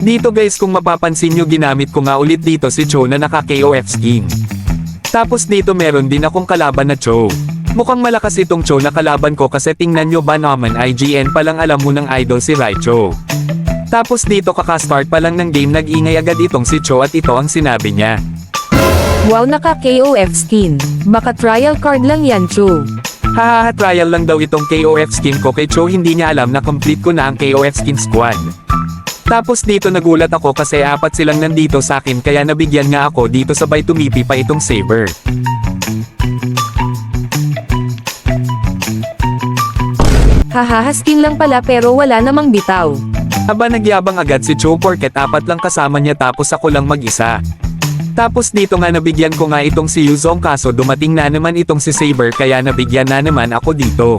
Dito guys kung mapapansin nyo ginamit ko nga ulit dito si Cho na naka KOF skin. Tapos dito meron din akong kalaban na Cho. Mukhang malakas itong Cho na kalaban ko kasi tingnan nyo ba naman IGN palang alam mo ng idol si Raicho. Tapos dito kaka-start pa lang ng game nag-ingay agad itong si Cho at ito ang sinabi niya. Wow, naka KOF skin. Baka trial card lang yan, Cho. Hahaha, trial lang daw itong KOF skin ko kay Cho, hindi niya alam na complete ko na ang KOF skin squad. Tapos dito nagulat ako kasi 4 silang nandito sa akin kaya nabigyan nga ako dito sabay tumipi pa itong Saber. Hahaha, skin lang pala pero wala namang bitaw. Aba nagyabang agad si Cho porket 4 lang kasama niya tapos ako lang mag-isa. Tapos dito nga nabigyan ko nga itong si Yuzong kaso dumating na naman itong si Saber kaya nabigyan na naman ako dito.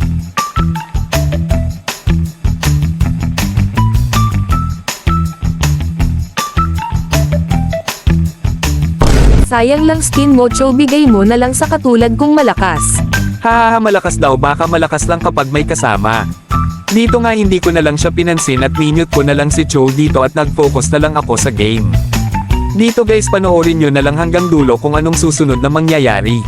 Sayang lang skin mo, Cho, bigay mo na lang sa katulad kong malakas. Hahaha, malakas daw, baka malakas lang kapag may kasama. Dito nga hindi ko na lang siya pinansin at minute ko na lang si Cho dito at nag-focus na lang ako sa game. Dito guys panoorin nyo na lang hanggang dulo kung anong susunod na mangyayari.